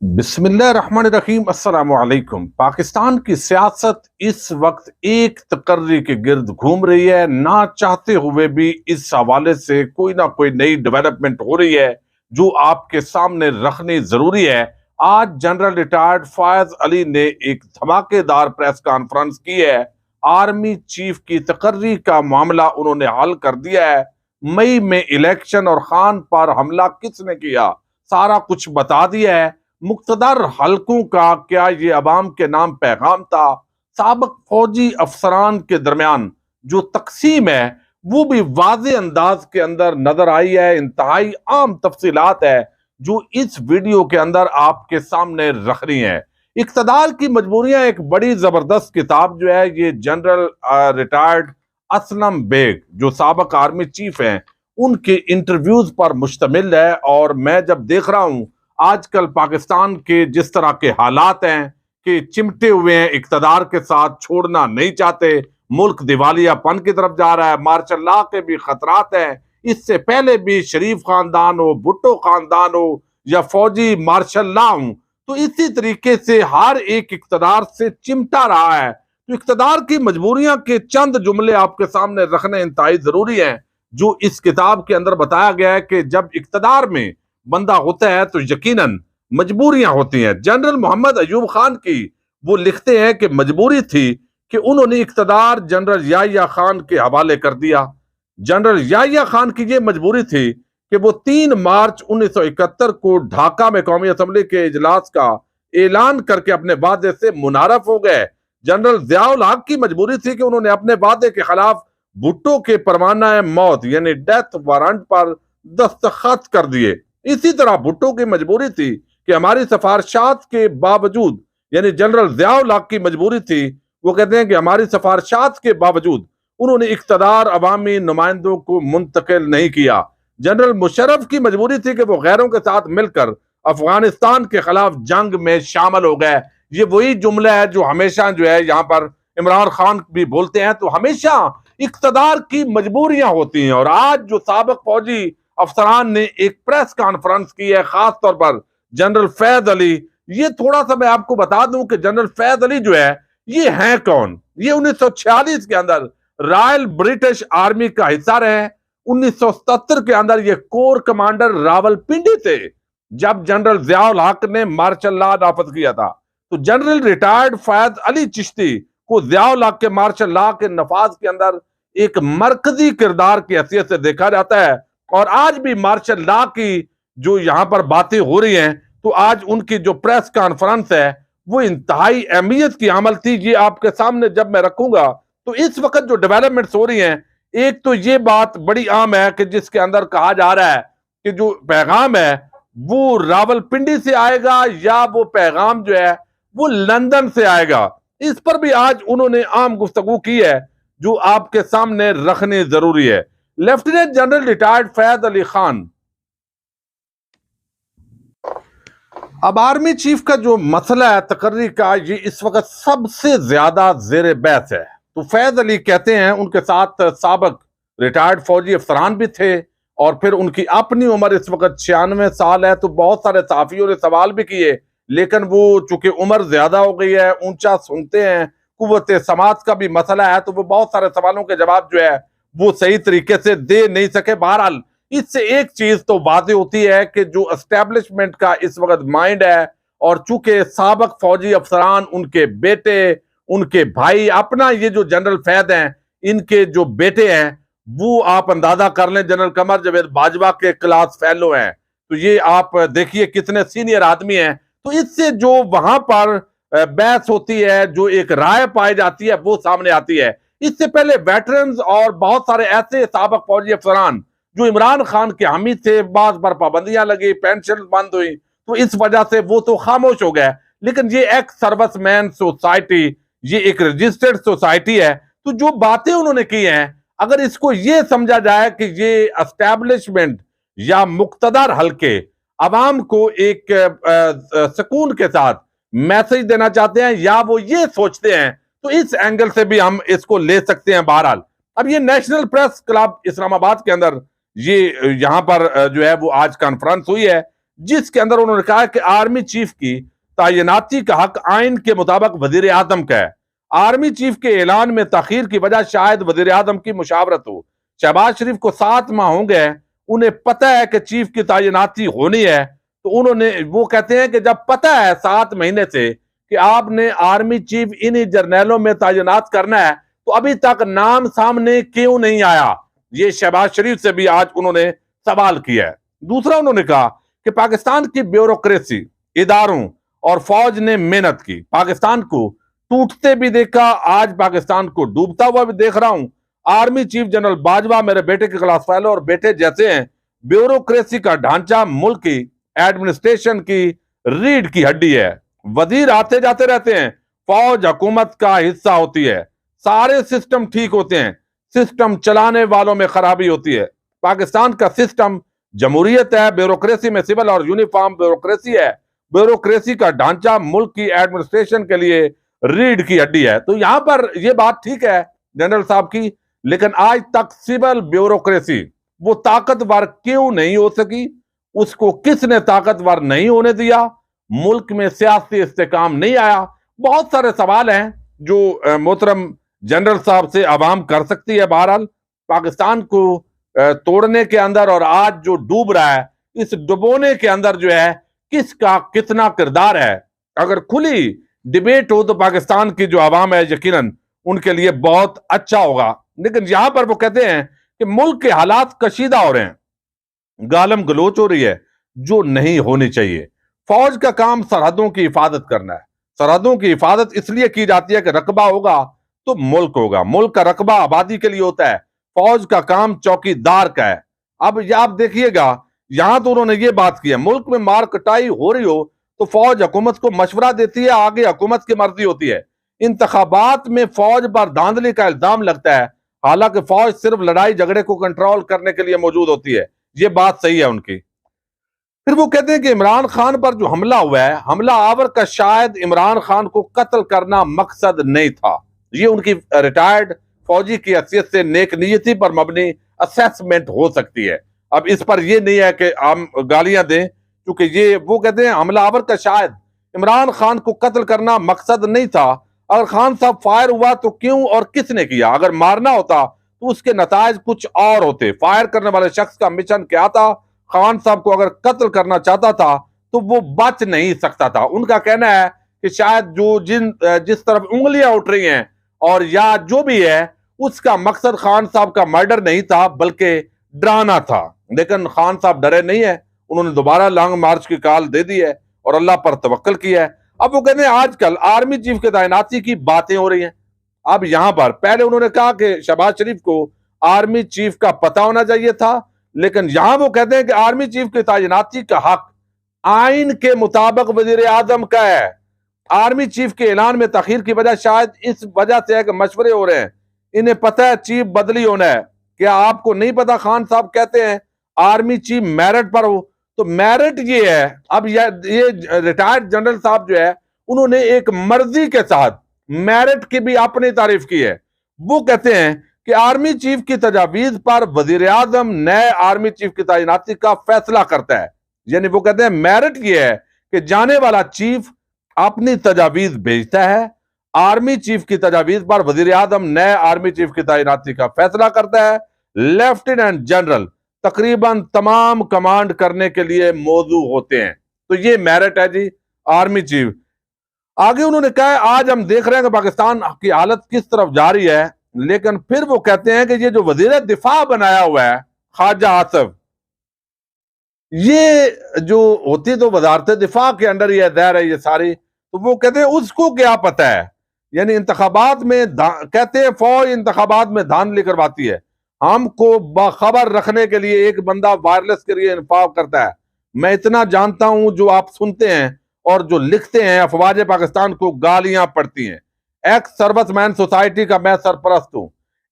बिस्मिल्लाहिर्रहमानिर्रहीम अस्सलामु अलैकुम। पाकिस्तान की सियासत इस वक्त एक तकर्री के गिर्द घूम रही है। ना चाहते हुए भी इस हवाले से कोई ना कोई नई डेवलपमेंट हो रही है जो आपके सामने रखनी जरूरी है। आज जनरल रिटायर्ड फयाज अली ने एक धमाकेदार प्रेस कॉन्फ्रेंस की है। आर्मी चीफ की तकर्री का मामला उन्होंने हल कर दिया है। मई में इलेक्शन और खान पर हमला किसने किया, सारा कुछ बता दिया है। मुख्तदर हलकों का क्या ये अवाम के नाम पैगाम था? साबिक फौजी अफसरान के दरमियान जो तकसीम है वो भी वाज़े अंदाज के अंदर नजर आई है। इंतहाई आम तफसीलात है जो इस वीडियो के अंदर आपके सामने रख रही हैं। इक़्तिदार की मजबूरियां एक बड़ी जबरदस्त किताब जो है, ये जनरल रिटायर्ड असलम बेग जो साबिक आर्मी चीफ हैं उनके इंटरव्यूज पर मुश्तमिल है। और मैं जब देख रहा हूं आजकल पाकिस्तान के जिस तरह के हालात हैं कि चिमटे हुए हैं, इक़्तिदार के साथ छोड़ना नहीं चाहते, मुल्क दिवालियापन की तरफ जा रहा है, मार्शल लॉ के भी खतरात हैं। इससे पहले भी शरीफ खानदान हो, भुट्टो खानदान हो या फौजी मार्शल लॉ हो, तो इसी तरीके से हर एक इक़्तिदार से चिमटा रहा है। तो इक़्तिदार की मजबूरियां के चंद जुमले आपके सामने रखने इंतहाई जरूरी हैं। जो इस किताब के अंदर बताया गया है कि जब इक़्तिदार में बंदा होता है तो यकीनन मजबूरियां होती हैं। जनरल मोहम्मद अयूब खान की वो लिखते हैं कि मजबूरी थी कि उन्होंने इक़्तिदार जनरल याहिया खान के हवाले कर दिया। जनरल याहिया खान की ये मजबूरी थी कि वो 3 मार्च 1971 को ढाका में कौमी असम्बली के इजलास का ऐलान करके अपने वादे से मुनारफ हो गए। जनरल जियाउल हक की मजबूरी थी कि उन्होंने अपने वादे के खिलाफ भुट्टो के परवाना मौत यानी डेथ वारंट पर दस्तखत कर दिए। इसी तरह भुट्टो की मजबूरी थी कि हमारी सिफारिशात के बावजूद, यानी जनरल जियाउल हक की मजबूरी थी, वो कहते हैं कि हमारी सिफारिशात के बावजूद उन्होंने इक़्तिदार अवामी नुमाइंदों को मुंतकिल नहीं किया। जनरल मुशर्रफ की मजबूरी थी कि वो गैरों के साथ मिलकर अफगानिस्तान के खिलाफ जंग में शामिल हो गए। ये वही जुमला है जो हमेशा जो है यहाँ पर इमरान खान भी बोलते हैं। तो हमेशा इक़्तिदार की मजबूरियां होती हैं। और आज जो साबिक फौजी अफसरान ने एक प्रेस कॉन्फ्रेंस की है, खास तौर पर जनरल फैज अली, ये थोड़ा सा मैं आपको बता दूं कि जनरल फैज अली जो है ये हैं कौन। ये 1946 के अंदर रॉयल ब्रिटिश आर्मी का हिस्सा रहे। 1977 के अंदर ये कोर कमांडर रावलपिंडी थे जब जनरल जियाउल हक ने मार्शल लॉ नाफज किया था। तो जनरल रिटायर्ड फैज अली चिश्ती को जियाउल हक के मार्शल लॉ के नफाज के अंदर एक मरकजी किरदार की हैसियत से देखा जाता है। और आज भी मार्शल लॉ की जो यहां पर बातें हो रही हैं, तो आज उनकी जो प्रेस कॉन्फ्रेंस है वो इंतहाई अहमियत की अमल थी। ये आपके सामने जब मैं रखूंगा तो इस वक्त जो डेवलपमेंट्स हो रही हैं, एक तो ये बात बड़ी आम है कि जिसके अंदर कहा जा रहा है कि जो पैगाम है वो रावलपिंडी से आएगा या वो पैगाम जो है वो लंदन से आएगा। इस पर भी आज उन्होंने आम गुफ्तगू की है जो आपके सामने रखनी जरूरी है। Lieutenant general retired Faiz Ali Khan, अब आर्मी चीफ का जो मसला है तकर्री का, ये इस वक्त सबसे ज्यादा जेर बहस है। तो फैज अली कहते हैं उनके साथ साबिक रिटायर्ड फौजी अफसरान भी थे और फिर उनकी अपनी उम्र इस वक्त 96 साल है। तो बहुत सारे सहाफियों ने सवाल भी किए, लेकिन वो चूंकि उम्र ज्यादा हो गई है, ऊंचा सुनते हैं, कुव्वत समाज का भी मसला है, तो वो बहुत सारे सवालों के जवाब जो है वो सही तरीके से दे नहीं सके। बहरहाल इससे एक चीज तो वाज़ेह होती है कि जो एस्टेब्लिशमेंट का इस वक्त माइंड है, और चूंकि साबिक फौजी अफसरान, उनके बेटे, उनके भाई, अपना ये जो जनरल फैद हैं, इनके जो बेटे हैं वो आप अंदाजा कर लें जनरल कमर जावेद बाजवा के क्लास फेलो हैं। तो ये आप देखिए कितने सीनियर आदमी हैं। तो इससे जो वहां पर बहस होती है, जो एक राय पाई जाती है, वो सामने आती है। इससे पहले वेटरन्स और बहुत सारे ऐसे साबिक फौजी अफसरान जो इमरान खान के हामी थे, बाद पर पाबंदियां लगी, पेंशन बंद हुई, तो इस वजह से वो तो खामोश हो गए। लेकिन ये एक्स सर्विसमैन सोसाइटी, ये एक रजिस्टर्ड सोसाइटी है। तो जो बातें उन्होंने की हैं, अगर इसको ये समझा जाए कि ये एस्टैब्लिशमेंट या मुक्तदर हल्के अवाम को एक सुकून के साथ मैसेज देना चाहते हैं या वो ये सोचते हैं, तो इस एंगल से भी हम इसको ले सकते हैं। बहरहाल अब ये नेशनल प्रेस क्लब इस्लामाबाद के अंदर ये यहां पर जो है वो आज कॉन्फ्रेंस हुई है, जिसके अंदर उन्होंने कहा कि आर्मी चीफ की तैनाती का हक आइन के मुताबिक वजीर आजम का है। आर्मी चीफ के ऐलान में ताखीर की वजह शायद वजीर आजम की मुशावरत हो। शहबाज शरीफ को 7 माह हो गए, उन्हें पता है कि चीफ की तैनाती होनी है, तो वो कहते हैं कि जब पता है 7 महीने से कि आपने आर्मी चीफ इन्हीं जर्नैलों में तैनात करना है, तो अभी तक नाम सामने क्यों नहीं आया? ये शहबाज शरीफ से भी आज उन्होंने सवाल किया है। दूसरा उन्होंने कहा कि पाकिस्तान की ब्यूरोक्रेसी, इदारों और फौज ने मेहनत की, पाकिस्तान को टूटते भी देखा, आज पाकिस्तान को डूबता हुआ भी देख रहा हूं। आर्मी चीफ जनरल बाजवा मेरे बेटे के क्लास फेलो और बेटे जैसे हैं। ब्यूरोक्रेसी का ढांचा मुल्क की एडमिनिस्ट्रेशन की रीढ़ की हड्डी है। वजीर आते जाते रहते हैं, फौज हुकूमत का हिस्सा होती है, सारे सिस्टम ठीक होते हैं, सिस्टम चलाने वालों में खराबी होती है। पाकिस्तान का सिस्टम जमहूरियत है, ब्यूरोक्रेसी में सिविल और यूनिफॉर्म ब्यूरोक्रेसी है। ब्यूरोक्रेसी का ढांचा मुल्क की एडमिनिस्ट्रेशन के लिए रीढ़ की हड्डी है। तो यहां पर यह बात ठीक है जनरल साहब की, लेकिन आज तक सिविल ब्यूरोक्रेसी वो ताकतवर क्यों नहीं हो सकी? उसको किसने ताकतवर नहीं होने दिया? मुल्क में सियासी इस्तेकाम नहीं आया। बहुत सारे सवाल हैं जो मोहतरम जनरल साहब से आवाम कर सकती है। बहरहाल पाकिस्तान को तोड़ने के अंदर और आज जो डूब रहा है, इस डुबोने के अंदर जो है किसका कितना किरदार है, अगर खुली डिबेट हो तो पाकिस्तान की जो आवाम है यकीनन उनके लिए बहुत अच्छा होगा। लेकिन यहां पर वो कहते हैं कि मुल्क के हालात कशीदा हो रहे हैं, गालम गलोच हो रही है जो नहीं होनी चाहिए। फौज का काम सरहदों की हिफाजत करना है। सरहदों की हिफाजत इसलिए की जाती है कि रकबा होगा तो मुल्क होगा, मुल्क का रकबा आबादी के लिए होता है, फौज का काम चौकीदार का है। अब ये आप देखिएगा, यहां तो उन्होंने ये बात की है, मुल्क में मार कटाई हो रही हो तो फौज हुकूमत को मशवरा देती है, आगे हुकूमत की मर्जी होती है। इंतखाबात में फौज पर धांधली का इल्जाम लगता है, हालांकि फौज सिर्फ लड़ाई झगड़े को कंट्रोल करने के लिए मौजूद होती है। ये बात सही है उनकी। फिर वो कहते हैं कि इमरान खान पर जो हमला हुआ है, हमला आवर का शायद इमरान खान को कत्ल करना मकसद नहीं था। ये उनकी रिटायर्ड फौजी की हैसियत से नेक नीयती पर मबनी असेसमेंट हो सकती है। अब इस पर यह नहीं है कि हम गालियां दें, क्योंकि ये वो कहते हैं हमला आवर का शायद इमरान खान को कत्ल करना मकसद नहीं था। अगर खान साहब फायर हुआ तो क्यों और किसने किया? अगर मारना होता तो उसके नतायज कुछ और होते। फायर करने वाले शख्स का मिशन क्या था? खान साहब को अगर कत्ल करना चाहता था तो वो बच नहीं सकता था। उनका कहना है कि शायद जिस तरफ उंगलियां उठ रही हैं और या जो भी है, उसका मकसद खान साहब का मर्डर नहीं था बल्कि डराना था। लेकिन खान साहब डरे नहीं है, उन्होंने दोबारा लॉन्ग मार्च की कॉल दे दी है और अल्लाह पर तवक्कल किया है। अब वो कहते हैं आजकल आर्मी चीफ के तैनाती की बातें हो रही हैं। अब यहां पर पहले उन्होंने कहा कि शहबाज शरीफ को आर्मी चीफ का पता होना चाहिए था, लेकिन यहां वो कहते हैं कि आर्मी चीफ की तैनाती का हक आइन के मुताबिक वजीर आजम का है। आर्मी चीफ के ऐलान में तखीर की वजह शायद इस वजह से है कि मशवरे हो रहे हैं, इन्हें पता है चीफ बदली होना है। क्या आपको नहीं पता? खान साहब कहते हैं आर्मी चीफ मेरिट पर हो, तो मेरिट ये है। अब ये रिटायर्ड जनरल साहब जो है, उन्होंने एक मर्जी के साथ मेरिट की भी अपनी तारीफ की है। वो कहते हैं कि आर्मी चीफ की तजावीज पर वजीर आजम नए आर्मी चीफ की तैनाती का फैसला करता है। यानी वो कहते हैं मेरिट ये है कि जाने वाला चीफ अपनी तजावीज भेजता है, आर्मी चीफ की तजावीज पर वजीर आजम नए आर्मी चीफ की तैनाती का फैसला करता है। लेफ्टिनेंट जनरल तकरीबन तमाम कमांड करने के लिए मौजूद होते हैं। तो ये मेरिट है जी आर्मी चीफ। आगे उन्होंने कहा आज हम देख रहे हैं कि पाकिस्तान की हालत किस तरफ जा रही है, लेकिन फिर वो कहते हैं कि ये जो वजीर दिफा बनाया हुआ है ख्वाजा आसिफ, ये जो होती तो वजारत दिफा के अंडर ये दायर है ये सारी, तो वो कहते हैं उसको क्या पता है। यानी इंतखाबात में कहते हैं फौज इंतखाबात में धांधली करवाती है, हमको बाखबर रखने के लिए एक बंदा वायरलेस के लिए इंफाव करता है। मैं इतना जानता हूं, जो आप सुनते हैं और जो लिखते हैं, अफवाज पाकिस्तान को गालियां पड़ती हैं। एक्स सर्विसमैन सोसाइटी का मैं सरपरस्त हूं।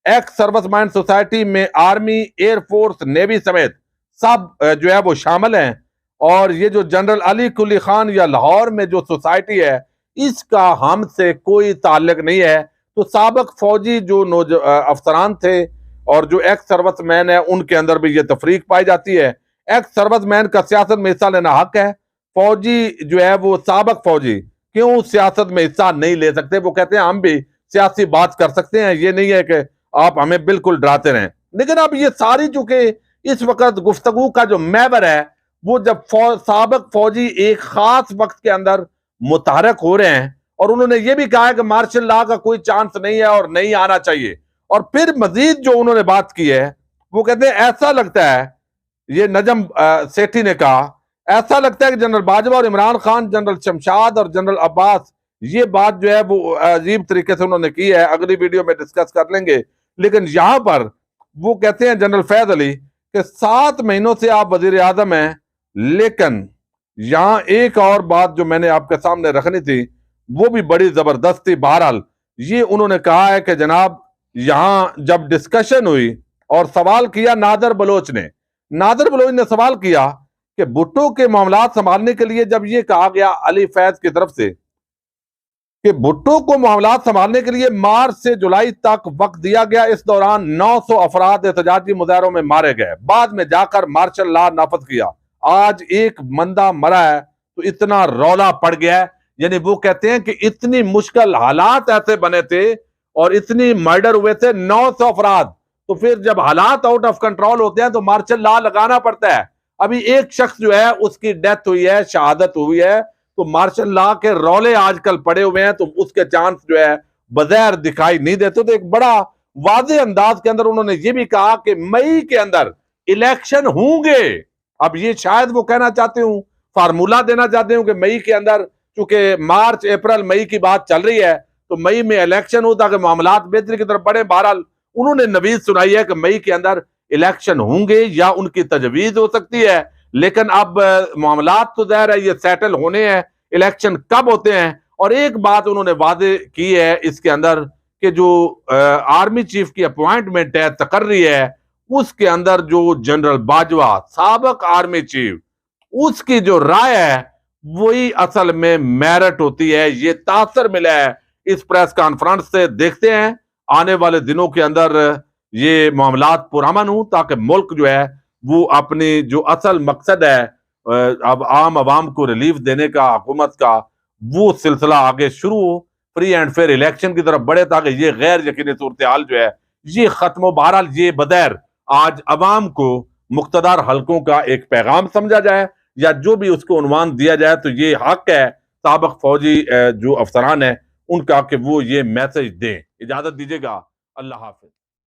एक्स सर्विसमैन सोसाइटी में आर्मी, एयरफोर्स, नेवी समेत सब जो है वो शामिल हैं। और ये जो जनरल अली कुली खान या लाहौर में जो सोसाइटी है, इसका हमसे कोई ताल्लुक नहीं है। तो साबिक फौजी जो अफसरान थे और जो एक्स सर्विसमैन है, उनके अंदर भी ये तफरीक पाई जाती है। एक्स सर्विसमैन का सियासत में हिस्सा लेना हक है, फौजी जो है वो साबक फौजी क्यों सियासत में हिस्सा नहीं ले सकते? वो कहते हैं हम भी सियासी बात कर सकते हैं, ये नहीं है कि आप हमें बिल्कुल डराते रहें। लेकिन अब ये सारी चूंकि इस वक्त गुफ्तगू का जो महवर है वो जब साबक फौजी एक खास वक्त के अंदर मुतहरक हो रहे हैं और उन्होंने ये भी कहा है कि मार्शल लॉ का कोई चांस नहीं है और नहीं आना चाहिए, और फिर मजीद जो उन्होंने बात की है वो कहते हैं ऐसा लगता है, ये नजम सेठी ने कहा, ऐसा लगता है कि जनरल बाजवा और इमरान खान, जनरल शमशाद और जनरल अब्बास, ये बात जो है वो अजीब तरीके से उन्होंने की है, अगली वीडियो में डिस्कस कर लेंगे। लेकिन यहां पर वो कहते हैं जनरल फैज अली कि 7 महीनों से आप वजीर आजम हैं, लेकिन यहां एक और बात जो मैंने आपके सामने रखनी थी वो भी बड़ी जबरदस्त थी। बहरहाल ये उन्होंने कहा है कि जनाब यहां जब डिस्कशन हुई और सवाल किया नादर बलोच ने सवाल किया कि भुट्टो के मामला संभालने के लिए जब ये कहा गया अली फैज की तरफ से कि भुट्टो को मामला संभालने के लिए मार्च से जुलाई तक वक्त दिया गया, इस दौरान 900 अफराद एहतजाजी मुजाहरों में मारे गए, बाद में जाकर मार्शल लॉ नाफज किया, आज एक बंदा मरा है तो इतना रौला पड़ गया है। यानी वो कहते हैं कि इतनी मुश्किल हालात ऐसे बने थे और इतनी मर्डर हुए थे 900 अफराद, तो फिर जब हालात आउट ऑफ कंट्रोल होते हैं तो मार्शल लॉ लगाना पड़ता है। अभी एक शख्स जो है उसकी डेथ हुई है, शहादत हुई है, तो मार्शल लॉ के रौले आजकल पड़े हुए हैं तो उसके चांस जो है बज़ाहिर दिखाई नहीं देते। तो एक बड़ा वाज़ेह अंदाज के अंदर उन्होंने ये भी कहा कि मई के अंदर इलेक्शन होंगे। अब ये शायद वो कहना चाहते हूं, फार्मूला देना चाहते हूं कि मई के अंदर, चूंकि मार्च अप्रैल मई की बात चल रही है तो मई में इलेक्शन हो ताकि मामलात बेहतरी की तरफ बढ़े। बहरहाल उन्होंने नवीज सुनाई है कि मई के अंदर इलेक्शन होंगे या उनकी तजवीज हो सकती है, लेकिन अब मामलात तो ज़ाहिर है ये सेटल होने हैं, इलेक्शन कब होते हैं। और एक बात उन्होंने वादे की है इसके अंदर कि जो आर्मी चीफ की अपॉइंटमेंट है, तकर्री है, उसके अंदर जो जनरल बाजवा साबक आर्मी चीफ, उसकी जो राय है वही असल में मेरिट होती है। ये तासर मिला है इस प्रेस कॉन्फ्रेंस से। देखते हैं आने वाले दिनों के अंदर ये मामलात पुरअमन हो ताकि मुल्क जो है वो अपनी जो असल मकसद है अब आम आवाम को रिलीफ देने का हुकूमत का, वो सिलसिला आगे शुरू हो, फ्री एंड फेयर इलेक्शन की तरफ बढ़े ताकि ये गैर यकीनी सूरत हाल जो है ये खत्म हो। बहरहाल ये बगैर आज अवाम को मुख्तदार हलकों का एक पैगाम समझा जाए या जो भी उसको उन्वान दिया जाए, तो ये हक है साबक फौजी जो अफसरान है उनका कि वो ये मैसेज दें। इजाजत दीजिएगा, अल्लाह हाफिज।